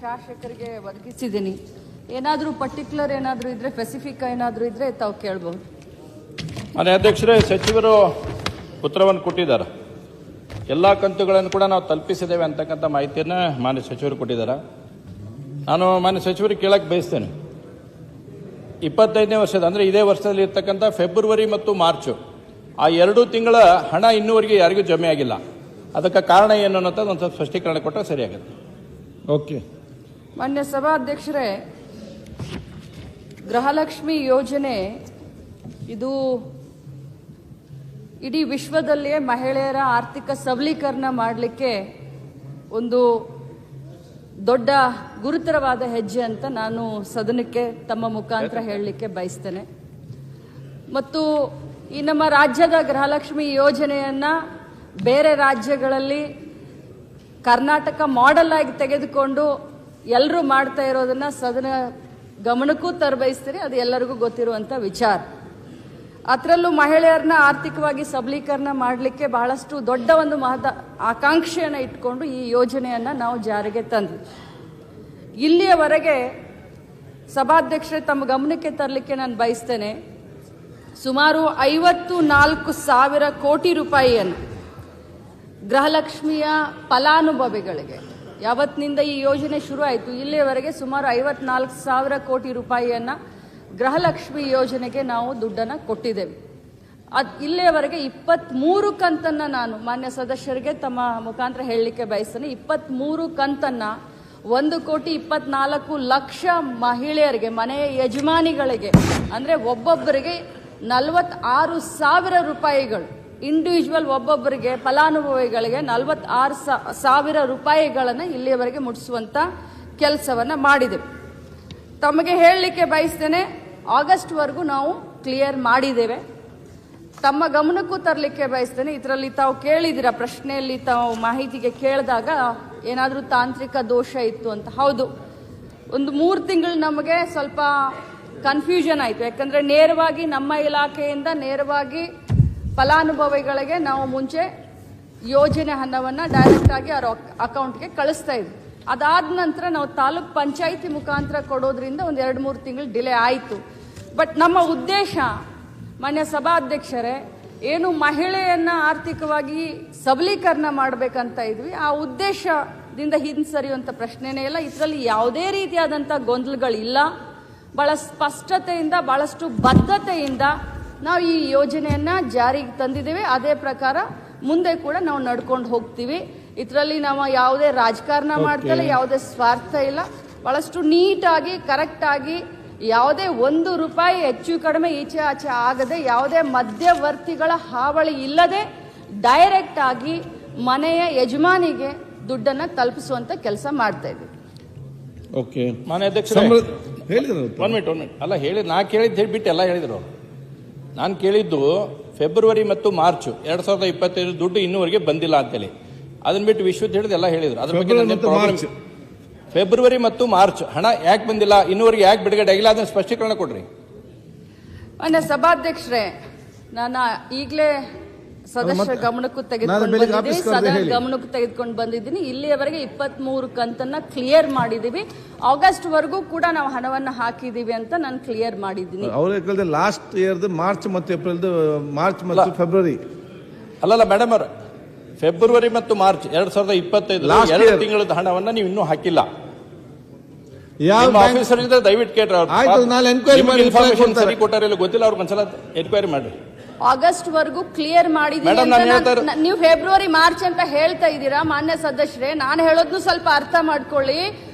ಶಾಸಕರಿಗೆ ಒದಗಿಸಿದ್ದೀನಿ. ಏನಾದರೂ ಪರ್ಟಿಕ್ಯುಲರ್ ಏನಾದರೂ ಇದ್ರೆ, ಸ್ಪೆಸಿಫಿಕ್ ಏನಾದರೂ ಇದ್ರೆ ತಾವು ಕೇಳಬಹುದು. ಮಾನ್ಯ ಅಧ್ಯಕ್ಷರೇ, ಸಚಿವರು ಉತ್ತರವನ್ನು ಕೊಟ್ಟಿದ್ದಾರೆ. ಎಲ್ಲ ಕಂತುಗಳನ್ನು ಕೂಡ ನಾವು ತಲುಪಿಸಿದ್ದೇವೆ ಅಂತಕ್ಕಂಥ ಮಾಹಿತಿಯನ್ನು ಮಾನ್ಯ ಸಚಿವರು ಕೊಟ್ಟಿದ್ದಾರೆ. ನಾನು ಮಾನ್ಯ ಸಚಿವರಿಗೆ ಕೇಳಕ್ಕೆ ಬಯಸ್ತೇನೆ, 25ನೇ ವರ್ಷದ ಅಂದರೆ ಇದೇ ವರ್ಷದಲ್ಲಿ ಇರ್ತಕ್ಕಂಥ ಫೆಬ್ರವರಿ ಮತ್ತು ಮಾರ್ಚು ಆ 2 ತಿಂಗಳ ಹಣ ಇನ್ನೂವರೆಗೆ ಯಾರಿಗೂ ಜಮೆ ಆಗಿಲ್ಲ. ಅದಕ್ಕೆ ಕಾರಣ ಏನು ಅನ್ನೋಂಥದ್ದು ಒಂದು ಸ್ವಲ್ಪ ಸ್ಪಷ್ಟೀಕರಣ ಕೊಟ್ಟರೆ ಸರಿಯಾಗುತ್ತೆ. ಓಕೆ. ಮಾನ್ಯ ಸಭಾಧ್ಯಕ್ಷರೇ, ಗೃಹಲಕ್ಷ್ಮಿ ಯೋಜನೆ ಇದು ಇಡೀ ವಿಶ್ವದಲ್ಲಿಯೇ ಮಹಿಳೆಯರ ಆರ್ಥಿಕ ಸಬಲೀಕರಣ ಮಾಡಲಿಕ್ಕೆ ಒಂದು ದೊಡ್ಡ ಗುರುತರವಾದ ಹೆಜ್ಜೆ ಅಂತ ನಾನು ಸದನಕ್ಕೆ ತಮ್ಮ ಮುಖಾಂತರ ಹೇಳಲಿಕ್ಕೆ ಬಯಸ್ತೇನೆ. ಮತ್ತು ಈ ನಮ್ಮ ರಾಜ್ಯದ ಗೃಹಲಕ್ಷ್ಮಿ ಯೋಜನೆಯನ್ನ ಬೇರೆ ರಾಜ್ಯಗಳಲ್ಲಿ ಕರ್ನಾಟಕ ಮಾಡೆಲ್ ಆಗಿ ತೆಗೆದುಕೊಂಡು ಎಲ್ಲರೂ ಮಾಡ್ತಾ ಇರೋದನ್ನ ಸದನ ಗಮನಕ್ಕೂ ತರಬಯಸ್ತೀನಿ. ಅದು ಎಲ್ಲರಿಗೂ ಗೊತ್ತಿರುವಂತ ವಿಚಾರ. ಅದರಲ್ಲೂ ಮಹಿಳೆಯರನ್ನ ಆರ್ಥಿಕವಾಗಿ ಸಬಲೀಕರಣ ಮಾಡಲಿಕ್ಕೆ ಬಹಳಷ್ಟು ದೊಡ್ಡ ಒಂದು ಆಕಾಂಕ್ಷೆಯನ್ನು ಇಟ್ಕೊಂಡು ಈ ಯೋಜನೆಯನ್ನ ನಾವು ಜಾರಿಗೆ ತಂದ್ವಿ. ಇಲ್ಲಿಯವರೆಗೆ ಸಭಾಧ್ಯಕ್ಷರೇ ತಮ್ಮ ಗಮನಕ್ಕೆ ತರಲಿಕ್ಕೆ ನಾನು ಬಯಸ್ತೇನೆ, ಸುಮಾರು 54,000 ಕೋಟಿ ರೂಪಾಯಿಯನ್ನು ಗೃಹಲಕ್ಷ್ಮಿಯ ಫಲಾನುಭವಿಗಳಿಗೆ ಯಾವತ್ತಿನಿಂದ ಈ ಯೋಜನೆ ಶುರು ಆಯಿತು ಇಲ್ಲಿಯವರೆಗೆ ಸುಮಾರು 54,000 ಕೋಟಿ ರೂಪಾಯಿಯನ್ನ ಗೃಹಲಕ್ಷ್ಮಿ ಯೋಜನೆಗೆ ನಾವು ದುಡ್ಡನ್ನು ಕೊಟ್ಟಿದ್ದೇವೆ. ಇಲ್ಲಿಯವರೆಗೆ 23 ಕಂತನ್ನ ನಾನು ಮಾನ್ಯ ಸದಸ್ಯರಿಗೆ ತಮ್ಮ ಮುಖಾಂತರ ಹೇಳಲಿಕ್ಕೆ ಬಯಸ್ತೇನೆ. 23 ಕಂತನ್ನ 1,24,00,000 ಮಹಿಳೆಯರಿಗೆ, ಮನೆಯ ಯಜಮಾನಿಗಳಿಗೆ, ಅಂದರೆ ಒಬ್ಬೊಬ್ಬರಿಗೆ 46,000 ರೂಪಾಯಿಗಳು, ಇಂಡಿವಿಜುವಲ್ ಒಬ್ಬೊಬ್ಬರಿಗೆ ಫಲಾನುಭವಿಗಳಿಗೆ 46,000 ರೂಪಾಯಿಗಳನ್ನು ಇಲ್ಲಿಯವರೆಗೆ ಮುಟ್ಟಿಸುವಂತ ಕೆಲಸವನ್ನ ಮಾಡಿದೆವು. ತಮಗೆ ಹೇಳಲಿಕ್ಕೆ ಬಯಸ್ತೇನೆ, ಆಗಸ್ಟ್ವರೆಗೂ ನಾವು ಕ್ಲಿಯರ್ ಮಾಡಿದ್ದೇವೆ. ತಮ್ಮ ಗಮನಕ್ಕೂ ತರಲಿಕ್ಕೆ ಬಯಸ್ತೇನೆ. ಇದರಲ್ಲಿ ತಾವು ಕೇಳಿದಿರ ಪ್ರಶ್ನೆಯಲ್ಲಿ ತಾವು ಮಾಹಿತಿಗೆ ಕೇಳಿದಾಗ ಏನಾದರೂ ತಾಂತ್ರಿಕ ದೋಷ ಇತ್ತು ಅಂತ. ಹೌದು, ಒಂದು 3 ತಿಂಗಳು ನಮಗೆ ಸ್ವಲ್ಪ ಕನ್ಫ್ಯೂಷನ್ ಆಯಿತು. ಯಾಕಂದರೆ ನೇರವಾಗಿ ನಮ್ಮ ಇಲಾಖೆಯಿಂದ ನೇರವಾಗಿ ಫಲಾನುಭವಿಗಳಿಗೆ ನಾವು ಮುಂಚೆ ಯೋಜನೆ ಹಣವನ್ನು ಡೈರೆಕ್ಟ್ ಆಗಿ ಅವರ ಅಕೌಂಟ್ಗೆ ಕಳಿಸ್ತಾ ಇದ್ವಿ. ಅದಾದ ನಂತರ ನಾವು ತಾಲೂಕ್ ಪಂಚಾಯಿತಿ ಮುಖಾಂತರ ಕೊಡೋದ್ರಿಂದ ಒಂದು 2-3 ತಿಂಗಳು ಡಿಲೇ ಆಯಿತು. ಬಟ್ ನಮ್ಮ ಉದ್ದೇಶ ಮಾನ್ಯ ಸಭಾಧ್ಯಕ್ಷರೇ, ಏನು ಮಹಿಳೆಯನ್ನ ಆರ್ಥಿಕವಾಗಿ ಸಬಲೀಕರಣ ಮಾಡಬೇಕಂತ ಇದ್ವಿ, ಆ ಉದ್ದೇಶದಿಂದ ಹಿಂಸರಿಯುವಂಥ ಪ್ರಶ್ನೆನೇ ಇಲ್ಲ. ಇದರಲ್ಲಿ ಯಾವುದೇ ರೀತಿಯಾದಂಥ ಗೊಂದಲಗಳಿಲ್ಲ. ಬಹಳ ಸ್ಪಷ್ಟತೆಯಿಂದ, ಬಹಳಷ್ಟು ಬದ್ಧತೆಯಿಂದ ನಾವು ಈ ಯೋಜನೆಯನ್ನ ಜಾರಿಗೆ ತಂದಿದ್ದೇವೆ. ಅದೇ ಪ್ರಕಾರ ಮುಂದೆ ಕೂಡ ನಾವು ನಡ್ಕೊಂಡು ಹೋಗ್ತೀವಿ. ಇದರಲ್ಲಿ ನಾವು ಯಾವುದೇ ರಾಜಕಾರಣ ಮಾಡ್ತಲ್ಲ, ಯಾವುದೇ ಸ್ವಾರ್ಥ ಇಲ್ಲ. ಬಹಳಷ್ಟು ನೀಟಾಗಿ, ಕರೆಕ್ಟ್ ಆಗಿ, ಯಾವುದೇ 1 ರೂಪಾಯಿ ಹೆಚ್ಚು ಕಡಿಮೆ ಈಚೆ ಆಚೆ ಆಗದೆ, ಯಾವುದೇ ಮಧ್ಯವರ್ತಿಗಳ ಹಾವಳಿ ಇಲ್ಲದೆ ಡೈರೆಕ್ಟ್ ಆಗಿ ಮನೆಯ ಯಜಮಾನಿಗೆ ದುಡ್ಡನ್ನು ತಲುಪಿಸುವಂತ ಕೆಲಸ ಮಾಡ್ತಾ ಇದ್ದೀವಿ. ಓಕೆ. ಮಾನ್ಯ ಅಧ್ಯಕ್ಷರೇ, ಹೇಳಿದ್ರು ಒನ್ ಮಿನಿಟ್ ಅಲ್ಲ, ನಾ ಕೇಳಿದ್ದು ಹೇಳಿಬಿಟ್ಟು ಎಲ್ಲ ಹೇಳಿದ್ರು. ನಾನು ಕೇಳಿದ್ದು ಫೆಬ್ರವರಿ ಮತ್ತು ಮಾರ್ಚ್ 2025 ದುಡ್ಡು ಇನ್ನೂವರೆಗೆ ಬಂದಿಲ್ಲ ಅಂತೇಳಿ. ಅದನ್ನ ಬಿಟ್ಟು ವಿಶ್ವದ ಹೇಳಿದ ಎಲ್ಲ ಹೇಳಿದ್ರು. ಅದ್ರ ಬಗ್ಗೆ ಫೆಬ್ರವರಿ ಮತ್ತು ಮಾರ್ಚ್ ಹಣ ಯಾಕೆ ಬಂದಿಲ್ಲ, ಇನ್ನೂವರೆಗೆ ಯಾಕೆ ಬಿಡುಗಡೆ ಆಗಿಲ್ಲ, ಅದನ್ನ ಸ್ಪಷ್ಟೀಕರಣ ಕೊಡ್ರಿ. ಮಾನ್ಯ ಸಭಾಧ್ಯಕ್ಷರೇ, ನಾನು ಈಗಲೇ ಸದಸ್ಯರ ಗಮನಕ್ಕೂ ತೆಗೆದುಕೊಂಡು ಬಂದಿದ್ದೀನಿ. ಇಲ್ಲಿಯವರೆಗೆ 23 ಕಂತನ್ನ ಕ್ಲಿಯರ್ ಮಾಡಿದೀವಿ. ಆಗಸ್ಟ್ ವರೆಗೂ ಕೂಡ ನಾವು ಹಣವನ್ನು ಹಾಕಿದೀವಿ ಅಂತ ನಾನು ಕ್ಲಿಯರ್ ಮಾಡಿದ್ದೀನಿ. ಅವ್ರ ಲಾಸ್ಟ್ ಇಯರ್ ಮಾರ್ಚ್ ಮತ್ತು ಏಪ್ರಿಲ್, ಮಾರ್ಚ್ ಮತ್ತು ಫೆಬ್ರವರಿ ಅಲ್ಲಲ್ಲ ಮೇಡಮ್ ಅವ್ರ, ಫೆಬ್ರವರಿ ಮತ್ತು ಮಾರ್ಚ್ 2025 2 ತಿಂಗಳದ ಹಣವನ್ನ ನೀವು ಇನ್ನೂ ಹಾಕಿಲ್ಲ. ಆಫೀಸರ್ ದಯವಿಟ್ಟು ಕೇಳ್ರಿ. ಇನ್ಫಾರ್ಮೇಶನ್ ಸರಿ ಕೊಟ್ಟಾರ ಗೊತ್ತಿಲ್ಲ, ಅವ್ರಿಗೆ ಒಂದ್ಸಲ ಎನ್ಕ್ವೈರಿ ಮಾಡ್ರಿ. ಆಗಸ್ಟ್ ವರೆಗೂ ಕ್ಲಿಯರ್ ಮಾಡಿದೀನಿ. ನೀವು ಫೆಬ್ರವರಿ ಮಾರ್ಚ್ ಅಂತ ಹೇಳ್ತಾ ಇದ್ದೀರಾ ಮಾನ್ಯ ಸದಸ್ಯರೇ. ನಾನು ಹೇಳೋದ್ನು ಸ್ವಲ್ಪ ಅರ್ಥ ಮಾಡ್ಕೊಳ್ಳಿ.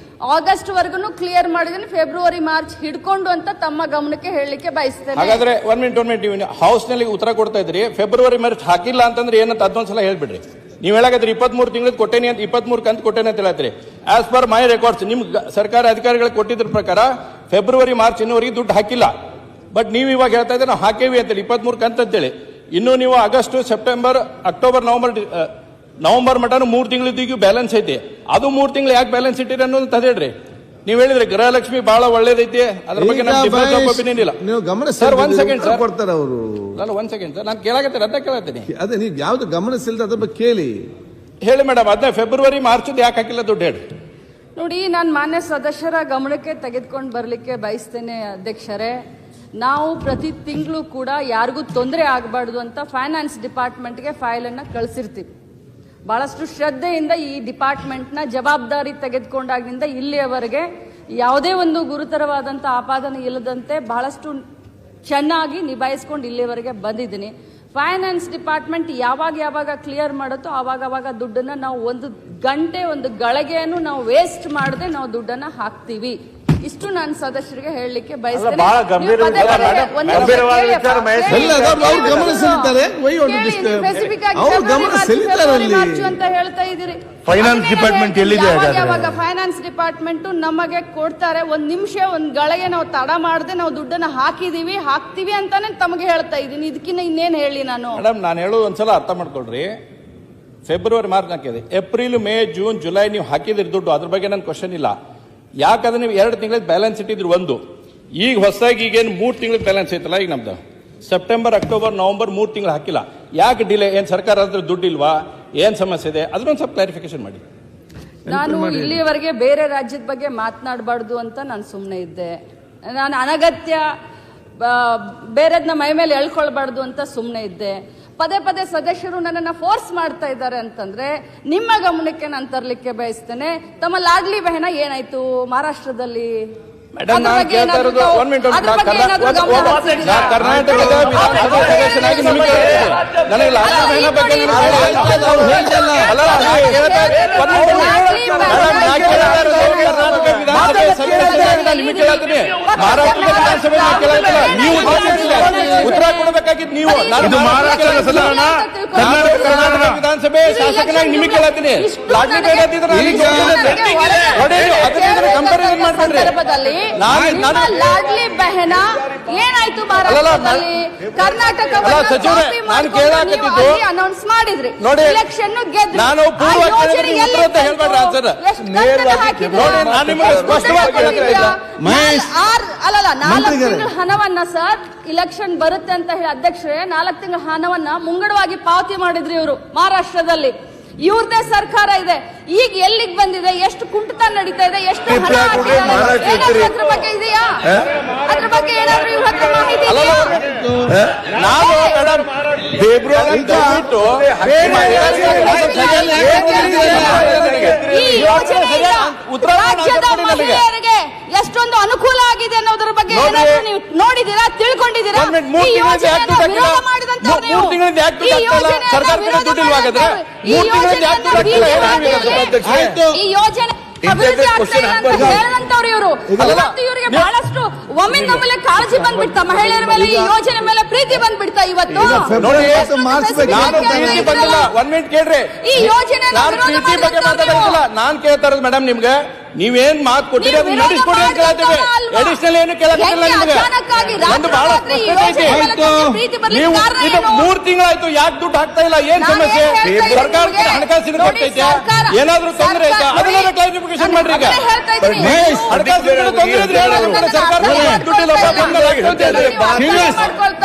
ಆಗಸ್ಟ್ ವರ್ಗು ಕ್ಲಿಯರ್ ಮಾಡಿದೀನಿ, ಫೆಬ್ರವರಿ ಮಾರ್ಚ್ ಹಿಡ್ಕೊಂಡು ಅಂತ ತಮ್ಮ ಗಮನಕ್ಕೆ ಹೇಳಲಿಕ್ಕೆ ಬಯಸ್ತೇನೆ. ಹಾಗಾದ್ರೆ 1 ಮಿನಿಟ್ ನೀವು ಹೌಸ್ ನಲ್ಲಿ ಉತ್ತರ ಕೊಡ್ತಾ ಇದ್ರಿ, ಫೆಬ್ರವರಿ ಮಾರ್ಚ್ ಹಾಕಿಲ್ಲ ಅಂತಂದ್ರೆ ಏನಂತ ಅದೊಂದ್ಸಲ ಹೇಳ್ಬಿಡ್ರಿ. ನೀವು ಹೇಳಾಕತ್ರಿ 23 ತಿಂಗಳು ಕೊಟ್ಟೇನಿ ಅಂತ, 23 ಕಂತು ಕೊಟ್ಟೇನೆ ಅಂತ ಹೇಳತ್ರಿ. ಆಸ್ ಪರ್ ಮೈ ರೆಕಾರ್ಡ್ಸ್ ನಿಮ್ ಸರ್ಕಾರ ಅಧಿಕಾರಿಗಳಿಗೆ ಕೊಟ್ಟಿದ್ರ ಪ್ರಕಾರ ಫೆಬ್ರವರಿ ಮಾರ್ಚ್ ಇನ್ನೂವರೆಗೆ ದುಡ್ಡು ಹಾಕಿಲ್ಲ. ಬಟ್ ನೀವು ಇವಾಗ ಹೇಳ್ತಾ ಇದ್ರೆ ನಾವು ಹಾಕೇವಿ ಅಂತೇಳಿ 23 ಕಂತು ಅಂತೇಳಿ. ಇನ್ನು ನೀವು ಆಗಸ್ಟ್, ಸೆಪ್ಟೆಂಬರ್, ಅಕ್ಟೋಬರ್, ನವೆಂಬರ್ ಮಟನು 3 ತಿಂಗಳಿದ್ದೀಗೂ ಬ್ಯಾಲೆನ್ಸ್ ಐತಿ. ಅದು 3 ತಿಂಗಳು ಯಾಕೆ ಬ್ಯಾಲೆನ್ಸ್ ಇಟ್ಟಿರಿ ಅನ್ನೋದು ಹೇಳ್ರಿ. ನೀವು ಹೇಳಿದ್ರೆ ಗೃಹಲಕ್ಷ್ಮಿ ಬಹಳ ಒಳ್ಳೇದೈತಿ, ಅದ್ರ ಬಗ್ಗೆ ಒಪಿನಿಯನ್ ಇಲ್ಲ. ಸರ್ 1 ಸೆಕೆಂಡ್ ಸರ್, ಕೊಡ್ತಾರೆ ಅವರು. ನಾನು 1 ಸೆಕೆಂಡ್ ಸರ್, ನಾನು ಕೇಳಾಕತ್ತೀನಿ, ಅದ ಕೇಳತ್ತೀನಿ. ಅದೇ ನೀವು ಯಾವ್ದು ಗಮನಿಸಿಲ್ದ ಅದ್ರ ಬಗ್ಗೆ ಕೇಳಿ ಹೇಳಿ ಮೇಡಮ್. ಅದನ್ನ ಫೆಬ್ರವರಿ ಮಾರ್ಚ್ ಯಾಕೆ ಹಾಕಿಲ್ಲ ದುಡ್ಡು ಹೇಳಿ. ನೋಡಿ, ನಾನು ಮಾನ್ಯ ಸದಸ್ಯರ ಗಮನಕ್ಕೆ ತೆಗೆದುಕೊಂಡು ಬರಲಿಕ್ಕೆ ಬಯಸ್ತೇನೆ ಅಧ್ಯಕ್ಷರೇ. ನಾವು ಪ್ರತಿ ತಿಂಗಳು ಕೂಡ ಯಾರಿಗೂ ತೊಂದರೆ ಆಗಬಾರ್ದು ಅಂತ ಫೈನಾನ್ಸ್ ಡಿಪಾರ್ಟ್ಮೆಂಟ್ಗೆ ಫೈಲನ್ನು ಕಳಿಸಿರ್ತೀವಿ. ಬಹಳಷ್ಟು ಶ್ರದ್ಧೆಯಿಂದ ಈ ಡಿಪಾರ್ಟ್ಮೆಂಟ್ನ ಜವಾಬ್ದಾರಿ ತೆಗೆದುಕೊಂಡಾಗಿನಿಂದ ಇಲ್ಲಿಯವರೆಗೆ ಯಾವುದೇ ಒಂದು ಗುರುತರವಾದಂಥ ಆಪಾದನೆ ಇಲ್ಲದಂತೆ ಬಹಳಷ್ಟು ಚೆನ್ನಾಗಿ ನಿಭಾಯಿಸ್ಕೊಂಡು ಇಲ್ಲಿಯವರೆಗೆ ಬಂದಿದ್ದೀನಿ. ಫೈನಾನ್ಸ್ ಡಿಪಾರ್ಟ್ಮೆಂಟ್ ಯಾವಾಗ ಕ್ಲಿಯರ್ ಮಾಡುತ್ತೋ ಆವಾಗ ದುಡ್ಡನ್ನು ನಾವು ಒಂದು ಗಂಟೆ ಒಂದು ಗಳಿಗೆಯನ್ನು ನಾವು ವೇಸ್ಟ್ ಮಾಡದೆ ನಾವು ದುಡ್ಡನ್ನು ಹಾಕ್ತೀವಿ. ಇಷ್ಟು ನಾನು ಸದಸ್ಯರಿಗೆ ಹೇಳಲಿಕ್ಕೆ ಬಯಸ್ತೇನೆ. ಅಂತ ಹೇಳ್ತಾ ಇದ್ದೀರಿ. ಫೈನಾನ್ಸ್ ಡಿಪಾರ್ಟ್ಮೆಂಟ್ ಎಲ್ಲಿದೆ? ಯಾವಾಗ ಫೈನಾನ್ಸ್ ಡಿಪಾರ್ಟ್ಮೆಂಟ್ ನಮಗೆ ಕೊಡ್ತಾರೆ, ಒಂದ್ ನಿಮಿಷ ಒಂದ್ ಗಳಿಗೆ ನಾವು ತಡ ಮಾಡದೆ ನಾವು ದುಡ್ಡನ್ನ ಹಾಕ್ತೀವಿ ಅಂತಾನೆ ತಮಗೆ ಹೇಳ್ತಾ ಇದ್ದೀನಿ. ಇದಕ್ಕಿಂತ ಇನ್ನೇನ್ ಹೇಳಿ ನಾನು? ಮೇಡಮ್, ನಾನು ಹೇಳೋದು ಒಂದ್ಸಲ ಅರ್ಥ ಮಾಡ್ಕೊಳ್ರಿ. ಫೆಬ್ರವರಿ ಮಾರ್ಚ್ ಹಾಕಿದೆ, ಏಪ್ರಿಲ್ ಮೇ ಜೂನ್ ಜುಲೈ ನೀವು ಹಾಕಿದ್ರಿ ದುಡ್ಡು, ಅದ್ರ ಬಗ್ಗೆ ನನ್ನ ಕ್ವಶನ್ ಇಲ್ಲ. ಯಾಕಂದ್ರೆ ನೀವು 2 ತಿಂಗಳ ಬ್ಯಾಲೆನ್ಸ್ ಇಟ್ಟಿದ್ರಿ. ಒಂದು ಈಗ ಹೊಸದಾಗಿ ಈಗೇನು 3 ತಿಂಗಳ ಬ್ಯಾಲೆನ್ಸ್ ಐತಲ್ಲ, ಈಗ ನಮ್ದು ಸೆಪ್ಟೆಂಬರ್ ಅಕ್ಟೋಬರ್ ನವೆಂಬರ್ 3 ತಿಂಗಳು ಹಾಕಿಲ್ಲ. ಯಾಕೆ ಡಿಲೇ? ಏನ್ ಸರ್ಕಾರ ಹತ್ರ ದುಡ್ಡು ಇಲ್ವಾ? ಏನ್ ಸಮಸ್ಯೆ ಇದೆ? ಅದನ್ನೊಂದು ಸ್ವಲ್ಪ ಕ್ಲಾರಿಫಿಕೇಶನ್ ಮಾಡಿ. ನಾನು ಇಲ್ಲಿಯವರೆಗೆ ಬೇರೆ ರಾಜ್ಯದ ಬಗ್ಗೆ ಮಾತನಾಡಬಾರ್ದು ಅಂತ ನಾನು ಸುಮ್ಮನೆ ಇದ್ದೆ. ನಾನು ಅನಗತ್ಯ ಬೇರೆದನ್ನ ಮೈ ಮೇಲೆ ಎಳ್ಕೊಳ್ಬಾರ್ದು ಅಂತ ಸುಮ್ಮನೆ ಇದ್ದೆ. ಪದೇ ಸದಸ್ಯರು ನನ್ನನ್ನು ಫೋರ್ಸ್ ಮಾಡ್ತಾ ಇದ್ದಾರೆ ಅಂತಂದ್ರೆ ನಿಮ್ಮ ಗಮನಕ್ಕೆ ನಾನು ತರಲಿಕ್ಕೆ ಬಯಸ್ತೇನೆ. ತಮ್ಮ ಲಾಡ್ಲಿ ಬೆಹನ ಏನಾಯ್ತು ಮಹಾರಾಷ್ಟ್ರದಲ್ಲಿ? ಮೇಡಮ್, ನಾನು ಕೇಳ್ತಾ ಇರೋದು ಕರ್ನಾಟಕದ ವಿಧಾನಸಭಾ ಸದಸ್ಯನಾಗಿ ನಿಮಗೆ ನನಗೆ ಲಾಡ್ಲಿ ಬೆಹನ ಬಗ್ಗೆ ಕರ್ನಾಟಕ ವಿಧಾನಸಭೆ ಸದಸ್ಯನಾಗಿ ನಾನು ನಿಮಗೆ ಕೇಳ್ತೀನಿ. ಮಹಾರಾಷ್ಟ್ರದ ವಿಧಾನಸಭೆ ಕೇಳಲ್ಲ. ನೀವು ಉತ್ತರ ಕೊಡಬೇಕಾಗಿದ್ದು ನೀವು. ಕರ್ನಾಟಕ ವಿಧಾನಸಭೆ ಶಾಸಕನಾಗಿ ನಿಮಗೆ ಕೇಳತ್ತೀನಿ. ಲಾಡ್ಲಿ ಬೆಹನ ಕಂಪಾರಿಸನ್ ಮಾಡ್ಕೊಂಡ್ರಿ. ಲಾಡ್ಲಿ ಬೆಹನ ಏನಾಯ್ತು ಮಹಾರಾಷ್ಟ್ರದಲ್ಲಿ? ಕರ್ನಾಟಕ ಅನೌನ್ಸ್ ಮಾಡಿದ್ರಿ, ಎಲೆಕ್ಷನ್ ಗೆದ್ರಿ. ನಾನು ಹೇಳ್ಬೇಡ್ರಿ ಆನ್ಸರ್. ನಾನು ನಿಮಗೆ ಸ್ಪಷ್ಟವಾಗಿ ಅಲ್ಲಲ್ಲ 4 ತಿಂಗಳ ಹಣವನ್ನ ಸರ್ ಇಲೆಕ್ಷನ್ ಬರುತ್ತೆ ಅಂತ ಹೇಳಿ ಅಧ್ಯಕ್ಷರೇ 4 ತಿಂಗಳ ಹಣವನ್ನ ಮುಂಗಡವಾಗಿ ಪಾವತಿ ಮಾಡಿದ್ರಿ ಇವರು ಮಹಾರಾಷ್ಟ್ರದಲ್ಲಿ. ಇವ್ರದೇ ಸರ್ಕಾರ ಇದೆ. ಈಗ ಎಲ್ಲಿಗೆ ಬಂದಿದೆ? ಎಷ್ಟು ಕುಂಠಿತ ನಡೀತಾ ಇದೆ? ಎಷ್ಟು ಹಣ ಅದ್ರ ಬಗ್ಗೆ ಇದೆಯಾ? ಅದ್ರ ಬಗ್ಗೆ ಏನಾದ್ರು ಇವ್ರ ಹತ್ರ ಮಾಹಿತಿ ಇದೆಯಾ? ನಾವು ಮೇಡಮ್ ಈ ಯೋಜನೆಯಿಂದ ರಾಜ್ಯದ ಮಹಿಳೆಯರಿಗೆ ಎಷ್ಟೊಂದು ಅನುಕೂಲ ಆಗಿದೆ ಅನ್ನೋದ್ರ ಬಗ್ಗೆ ಏನಾದ್ರು ನೀವು ನೋಡಿದೀರಾ, ತಿಳ್ಕೊಂಡಿದ್ದೀರಾ? ಈ ಯೋಜನೆಯನ್ನು ವಿರೋಧ ಮಾಡಿದಂತವ್ರು ನೀವು. ಈ ಯೋಜನೆ ಅಭಿವೃದ್ಧಿ ಆಗ್ತಾ ಇಲ್ಲ ಅಂತ ಹೇಳಿದಂತವ್ರು ಇವರು. ಇವರಿಗೆ ಬಹಳಷ್ಟು ಒಮ್ಮಿಂದೊಮ್ಮೆಲೆ ಕಾಳಜಿ ಬಂದ್ಬಿಡ್ತಾ, ಮಹಿಳೆಯರ ಮೇಲೆ ಈ ಯೋಜನೆ ಮೇಲೆ ಪ್ರೀತಿ ಬಂದ್ಬಿಡ್ತಾ ಇವತ್ತು. ಈ ಯೋಜನೆ ನಾನ್ ಕೇಳ್ತಾ ಇರೋದು ಮೇಡಮ್, ನಿಮ್ಗೆ ನೀವೇನ್ ಮಾತು ಕೊಟ್ಟಿರಿ ಅದನ್ನ ನಡೆಸ್ಕೊಡಿ ಅಂತ ಕೇಳ್ತೇವೆ. ಅಡಿಷನಲ್ ಏನು ಕೇಳಕ್ಕಿಲ್ಲ ನಿಮ್ಗೆ. ಒಂದು ಬಹಳ ಸ್ಪಷ್ಟತೆ ಐತಿ. ನೀವು ಇದು 3 ತಿಂಗಳಾಯ್ತು, ಯಾಕೆ ದುಡ್ಡು ಹಾಕ್ತಾ ಇಲ್ಲ? ಏನ್ ಸಮಸ್ಯೆ? ಸರ್ಕಾರಕ್ಕೆ ಹಣಕಾಸಿನ ಕೊಟ್ಟೈತೆ, ಏನಾದ್ರೂ ತೊಂದರೆ ಐತಾ? ಅದನ್ನ ಕ್ಲಾರಿಫಿಕೇಶನ್ ಮಾಡ್ರಿ. ಈಗ ಹಣಕಾಸಿನ ತೊಂದರೆ ಇದ್ರೆ ಏನಾದ್ರು ಸರ್ಕಾರ ದುಡ್ಡಿಲ್ಲ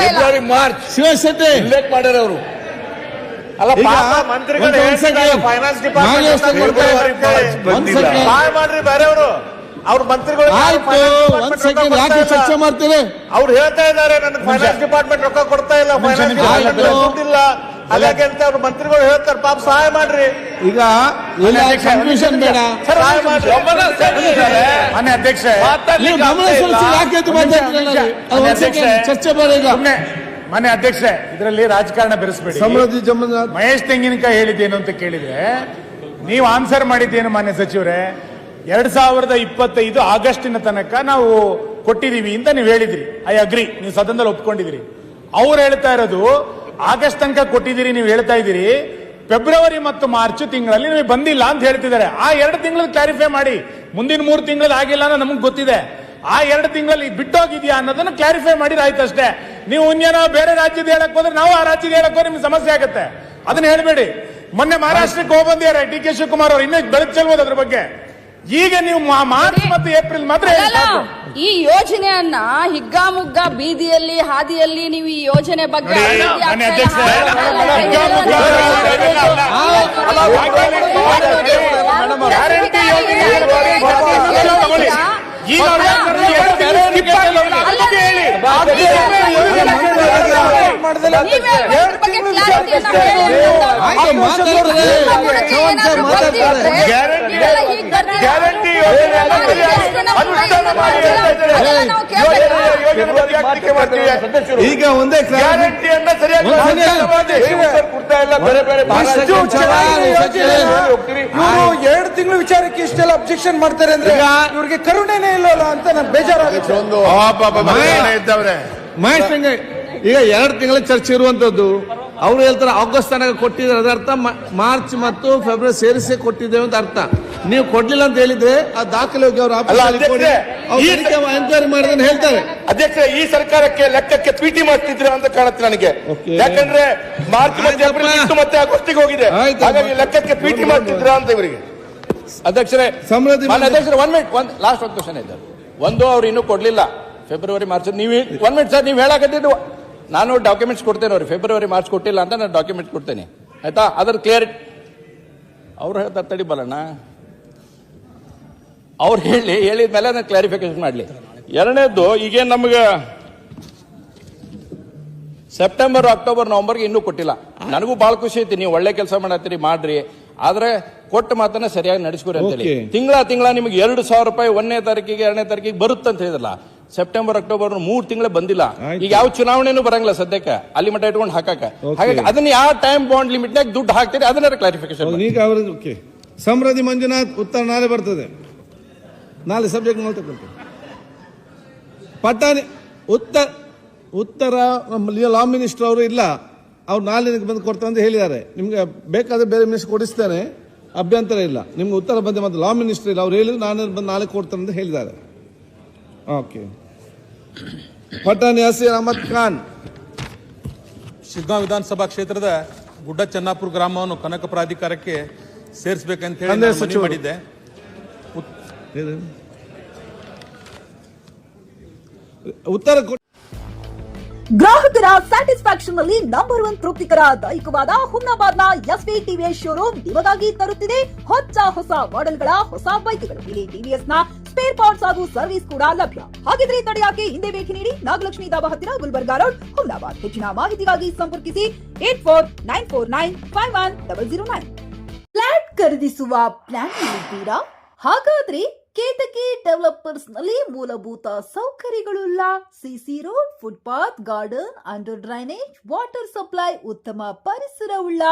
ಫೆಬ್ರವರಿ ಮಾರ್ಚ್ ಶಿವಶೆಟ್ಟಿ ಉಲ್ಲೇಖ ಮಾಡ್ಯಾರ ಅವರು. ಅಲ್ಲ, ಮಂತ್ರಿಗಳು ಫೈನಾನ್ಸ್ ಡಿಪಾರ್ಟ್ಮೆಂಟ್ ಸಹಾಯ ಮಾಡ್ರಿ ಬೇರೆಯವರು. ಅವ್ರ ಮಂತ್ರಿಗಳು ಚರ್ಚೆ ಮಾಡ್ತೀವಿ. ಅವ್ರು ಹೇಳ್ತಾ ಇದ್ದಾರೆ ನನಗೆ ಫೈನಾನ್ಸ್ ಡಿಪಾರ್ಟ್ಮೆಂಟ್ ರೊಕ್ಕ ಕೊಡ್ತಾ ಇಲ್ಲ, ಫೈನಾನ್ಸ್ ಡಿಪಾರ್ಟ್ಮೆಂಟ್ ದುಡ್ಡಿಲ್ಲ, ಹಾಗಾಗಿ ಅಂತ ಅವ್ರ ಮಂತ್ರಿಗಳು ಹೇಳ್ತಾರೆ. ಪಾಪ ಸಹಾಯ ಮಾಡ್ರಿ. ಈಗ ಕನ್ಫ್ಯೂಷನ್ ಬೇಡ. ಸಹಾಯ ಮಾಡ್ರಿ. ಮಾನ್ಯ ಅಧ್ಯಕ್ಷ, ಚರ್ಚೆ ಬೇಡ. ಈಗ ಮಾನ್ಯ ಅಧ್ಯಕ್ಷ, ಇದರಲ್ಲಿ ರಾಜಕಾರಣ ಬೆರೆಸಬೇಡಿ. ಸಮೃದ್ಧಿ ಜಮನಾಥ್ ಮಹೇಶ್ ತೆಂಗಿನಕಾಯಿ ಹೇಳಿದ್ದೇನು ಅಂತ ಕೇಳಿದ್ರೆ ನೀವು ಆನ್ಸರ್ ಮಾಡಿದ್ದೇನು ಮಾನ್ಯ ಸಚಿವರೇ? 2025 ಆಗಸ್ಟಿನ ತನಕ ನಾವು ಕೊಟ್ಟಿದೀವಿ ಅಂತ ನೀವು ಹೇಳಿದ್ರಿ. ಐ ಅಗ್ರಿ, ನೀವು ಸದನದಲ್ಲಿ ಒಪ್ಕೊಂಡಿದ್ದೀರಿ. ಅವ್ರು ಹೇಳ್ತಾ ಇರೋದು ಆಗಸ್ಟ್ ತನಕ ಕೊಟ್ಟಿದ್ದೀರಿ, ನೀವು ಹೇಳ್ತಾ ಇದ್ದೀರಿ ಫೆಬ್ರವರಿ ಮತ್ತು ಮಾರ್ಚ್ ತಿಂಗಳಲ್ಲಿ ನಿಮಗೆ ಬಂದಿಲ್ಲ ಅಂತ ಹೇಳ್ತಿದ್ದಾರೆ. ಆ 2 ತಿಂಗಳು ಕ್ಲಾರಿಫೈ ಮಾಡಿ. ಮುಂದಿನ 3 ತಿಂಗಳಲ್ಲಿ ಆಗಿಲ್ಲ ಅನ್ನೋ ನಮಗೆ ಗೊತ್ತಿದೆ. ಆ 2 ತಿಂಗಳಲ್ಲಿ ಬಿಟ್ಟೋಗಿದ್ಯಾ ಅನ್ನೋದನ್ನ ಕ್ಲಾರಿಫೈ ಮಾಡಿದ್ರೆ ಆಯ್ತು ಅಷ್ಟೇ. ನೀವು ಇನ್ನೇನೋ ಬೇರೆ ರಾಜ್ಯದ ಹೇಳಕ್ ಹೋದ್ರೆ ನಾವು ಆ ರಾಜ್ಯದ ಹೇಳಕ್ ಹೋದ್ರೆ ನಿಮ್ಗೆ ಸಮಸ್ಯೆ ಆಗುತ್ತೆ. ಅದನ್ನ ಹೇಳ್ಬೇಡಿ. ಮೊನ್ನೆ ಮಹಾರಾಷ್ಟ್ರಕ್ಕೆ ಹೋಗ್ಬಂದಿದ್ದಾರೆ ಡಿ.ಕೆ. ಶಿವಕುಮಾರ್ ಅವರು, ಇನ್ನೂ ಬೆಳಕು ಚೆಲ್ಬೋದು ಅದ್ರ ಬಗ್ಗೆ. ಈಗ ನೀವು ಮಾರ್ಚ್ ಮತ್ತು ಏಪ್ರಿಲ್ ಮಾತ್ರ ಈ ಯೋಜನೆಯನ್ನ ಹಿಗ್ಗಾಮುಗ್ಗಾ ಬೀದಿಯಲ್ಲಿ ಹಾದಿಯಲ್ಲಿ ನೀವು ಈ ಯೋಜನೆ ಬಗ್ಗೆ ಈಗ ಅವ್ರು ಏನ್ ಮಾಡಿದ್ರು? skip ಆಗಿಲ್ಲ. ಅದಕ್ಕೆ ಹೇಳಿ. ಗ್ಯಾರಂಟಿ ಯೋಜನೆ ಅನುಷ್ಠಾನ ಮಾಡಿ ಈಗ ಒಂದೇ ಗ್ಯಾರಂಟಿಯನ್ನ ಸರಿಯಾಗಿ ಕೊಡ್ತಾ ಇಲ್ಲ. ಬೇರೆ ಬೇರೆ 2 ತಿಂಗಳು ವಿಚಾರಕ್ಕೆ ಇಷ್ಟೆಲ್ಲ ಅಬ್ಜೆಕ್ಷನ್ ಮಾಡ್ತಾರೆ ಅಂದ್ರೆ ಇವ್ರಿಗೆ ಕರುಣೆನೇ ಇಲ್ಲಲ್ಲ ಅಂತ ನಾನು ಬೇಜಾರಾಗುತ್ತೆ. ಮಹೇಶ್ ಹೆಂಗೆ ಈಗ 2 ತಿಂಗಳ ಚರ್ಚೆ ಇರುವಂತದ್ದು. ಅವ್ರು ಹೇಳ್ತಾರೆ ಆಗಸ್ಟ್ ತನಕ ಕೊಟ್ಟಿದ್ದಾರೆ, ಅದರ್ಥ ಮಾರ್ಚ್ ಮತ್ತು ಫೆಬ್ರವರಿ ಸೇರಿಸಿ ಕೊಟ್ಟಿದ್ದೇವೆ ಅಂತ ಅರ್ಥ. ನೀವು ಕೊಡ್ಲಿಲ್ಲ ಅಂತ ಹೇಳಿದ್ರೆ ಆ ದಾಖಲೆ ಹೋಗಿ ಅವ್ರ ಎನ್ಕ್ವೈರಿ ಮಾಡಿದ್ರೆ ಹೇಳ್ತಾರೆ. ಅಧ್ಯಕ್ಷ, ಈ ಸರ್ಕಾರಕ್ಕೆ ಲೆಕ್ಕಕ್ಕೆ ಪಿಟಿ ಮಾಡ್ತಿದ್ರ ಅಂತ ಕಾಣುತ್ತೆ ನನಗೆ. ಯಾಕಂದ್ರೆ ಮಾರ್ಚ್ ಮತ್ತೆ ಏಪ್ರಿಲ್ ಇತ್ತು, ಮತ್ತೆ ಆಗಸ್ಟಿಗೆ ಹೋಗಿದೆ. ಹಾಗಾಗಿ ಲೆಕ್ಕಕ್ಕೆ ಪಿಟಿ ಮಾಡ್ತಿದ್ರ ಅಂತ ಇವರಿಗೆ. ಅಧ್ಯಕ್ಷರೇ, ಸಮೃದ್ಧಿ ಅಧ್ಯಕ್ಷರೇ, 1 ಮಿನಿಟ್, ಲಾಸ್ಟ್ ಒಂದು ಕ್ವಶನ್ ಇದೆ. ಒಂದು ಅವ್ರು ಇನ್ನೂ ಕೊಡ್ಲಿಲ್ಲ ಫೆಬ್ರವರಿ ಮಾರ್ಚ್. ನೀವು 1 ಮಿನಿಟ್ ಸರ್, ನೀವು ಹೇಳಕತ್ತಿದ್ದು ನಾನು ಡಾಕ್ಯುಮೆಂಟ್ಸ್ ಕೊಡ್ತೇನೆ ಅವ್ರಿಗೆ. ಫೆಬ್ರವರಿ ಮಾರ್ಚ್ ಕೊಟ್ಟಿಲ್ಲ ಅಂತ ನಾನು ಡಾಕ್ಯುಮೆಂಟ್ಸ್ ಕೊಡ್ತೇನೆ, ಆಯ್ತಾ? ಅದ್ರ ಕ್ಲಿಯರ್ ಅವ್ರು ಹೇಳ್ತಾರೆ. ತಡಿ ಬರೋಣ, ಅವ್ರು ಹೇಳಿದ ಮೇಲೆ ನಾನು ಕ್ಲಾರಿಫಿಕೇಶನ್ ಮಾಡಲಿ. ಎರಡನೇದ್ದು, ಈಗೇನು ನಮ್ಗೆ ಸೆಪ್ಟೆಂಬರ್, ಅಕ್ಟೋಬರ್, ನವೆಂಬರ್ಗೆ ಇನ್ನೂ ಕೊಟ್ಟಿಲ್ಲ. ನನಗೂ ಬಹಳ ಖುಷಿ ಐತಿ, ನೀವು ಒಳ್ಳೆ ಕೆಲಸ ಮಾಡತ್ತೀರಿ, ಮಾಡ್ರಿ. ಆದ್ರೆ ಕೊಟ್ಟ ಮಾತನ್ನ ಸರಿಯಾಗಿ ನಡೆಸ್ಕೊರಿ ಅಂತೇಳಿ. ತಿಂಗಳ ನಿಮಗೆ 2,000 ರೂಪಾಯಿ 1ನೇ ತಾರೀಕಿಗೆ 2ನೇ ತಾರೀಕಿಗೆ ಬರುತ್ತೆ ಅಂತ ಹೇಳಿದ್ರಲ್ಲ. ಸೆಪ್ಟೆಂಬರ್, ಅಕ್ಟೋಬರ್ 3 ತಿಂಗಳು ಬಂದಿಲ್ಲ. ಈಗ ಯಾವ ಚುನಾವಣೆನೂ ಬರಂಗಿಲ್ಲ ಸದ್ಯಕ್ಕೆ, ಅಲ್ಲಿ ಮಟ್ಟ ಇಟ್ಕೊಂಡು ಹಾಕಾಕ. ಹಾಗಾಗಿ ಅದನ್ನ ಯಾವ ಟೈಮ್ ಬಾಂಡ್ ಲಿಮಿಟ್ ನಾಗ ದುಡ್ಡು ಹಾಕ್ತೀರಿ ಅದನ್ನ ಕ್ಲಾರಿಫಿಕೇಶನ್. ಈಗ ಅವ್ರಿಗೆ ಸಮೃದ್ಧಿ ಮಂಜುನಾಥ್ ಉತ್ತರ ನಾಳೆ ಬರ್ತದೆ. ನಾಳೆ ಸಬ್ಜೆಕ್ಟ್ ನೋಡ್ತಕ್ಕಂಥ ಪಟ್ಟಾಣಿ ಉತ್ತರ ಲಾ ಮಿನಿಸ್ಟರ್ ಅವರು ಇಲ್ಲ, ಅವ್ರು ನಾಳೆ ಬಂದು ಕೊಡ್ತಾರೆ ಅಂತ ಹೇಳಿದ್ದಾರೆ. ನಿಮ್ಗೆ ಬೇಕಾದ್ರೆ ಬೇರೆ ಮಿನಿಸ್ಟರ್ ಕೊಡಿಸ್ತೇನೆ, ಅಭ್ಯಂತರ ಇಲ್ಲ. ನಿಮ್ಗೆ ಉತ್ತರ ಬಂದೆ, ಮತ್ತೆ ಲಾ ಮಿನಿಸ್ಟರ್ ಇಲ್ಲ, ಅವ್ರು ಹೇಳಿದ್ರು ನಾನು ಬಂದು ನಾಳೆ ಕೊಡ್ತಾರೆ ಅಂತ ಹೇಳಿದ್ದಾರೆ. ಓಕೆ. ಪಟ್ಟಾಣಿ ಹಸೀರ್ ಅಹಮದ್ ಖಾನ್. ಶಿಗ್ಗಾಂವ್ ವಿಧಾನಸಭಾ ಕ್ಷೇತ್ರದ ಗುಡ್ಡ ಚೆನ್ನಾಪುರ ಗ್ರಾಮವನ್ನು ಕನಕ ಪ್ರಾಧಿಕಾರಕ್ಕೆ ಸೇರಿಸಬೇಕಂತ ಹೇಳಿ ಮನವಿ ಮಾಡಿದ್ದೆ. ಉತ್ತರ ಗ್ರಾಹಕರ ಸ್ಯಾಟಿಸ್ಫ್ಯಾಕ್ಷನ್ ನಲ್ಲಿ ನಂಬರ್ 1 ತೃಪ್ತಿಕರ ದೈಹಿಕವಾದ ಹುಮ್ನಾಬಾದ್ನ ಎಸ್ವಿ ಟಿವಿಎಸ್ ಶೋರೂಮ್ ನಿಮಗಾಗಿ ತರುತ್ತಿದೆ ಹೊಸ ಮಾಡೆಲ್ಗಳ ಹೊಸ ಬೈಕ್ಗಳು. ಇಲ್ಲಿ ಟಿವಿಎಸ್ ನ ಸ್ಪೇರ್ ಪಾರ್ಟ್ಸ್ ಹಾಗೂ ಸರ್ವಿಸ್ ಕೂಡ ಲಭ್ಯ. ಹಾಗಿದ್ರೆ ತಡೆಯಾಕೆ ಹಿಂದೆ ಭೇಟಿ ನೀಡಿ ನಾಗಲಕ್ಷ್ಮಿ ದಾಬಾ ಹತ್ತಿರ ಗುಲ್ಬರ್ಗಾ ರೋಡ್, ಹುಮ್ನಾಬಾದ್. ಹೆಚ್ಚಿನ ಮಾಹಿತಿಗಾಗಿ ಸಂಪರ್ಕಿಸಿ 8494951009. ಫ್ಲಾಟ್ ಖರೀದಿಸುವ ಪ್ಲಾನ್ ಇದ್ದೀರಾ? ಹಾಗಾದ್ರೆ ಕೇತಕಿ ಡೆವಲಪರ್ಸ್ ನಲ್ಲಿ ಮೂಲಭೂತ ಸೌಕರ್ಯಗಳುಳ್ಳ CC road, footpath, garden, under drainage, water supply, ಉತ್ತಮ ಪರಿಸರವುಳ್ಳ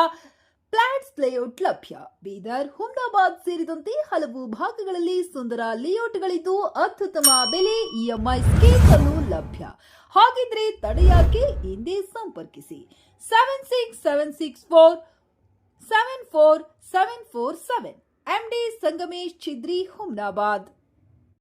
ಫ್ಲಾಟ್ಸ್ ಲೇಔಟ್ ಲಭ್ಯ. ಬೀದರ್, ಹುಮ್ನಾಬಾದ್ ಸೇರಿದಂತೆ ಹಲವು ಭಾಗಗಳಲ್ಲಿ ಸುಂದರ ಲೇಔಟ್ಗಳಿದ್ದು ಅತ್ಯುತ್ತಮ ಬೆಲೆ, ಇಎಂಐ ಸ್ಕೀಮ್ ಅನ್ನು ಲಭ್ಯ. ಹಾಗಿದ್ರೆ ತಡೆಯಾಕೆ ಹಿಂದೆ ಸಂಪರ್ಕಿಸಿ 7676474747. MD ಸಂಗಮೇಶ್ ಚಿದ್ರಿ, ಹುಮ್ನಾಬಾದ್.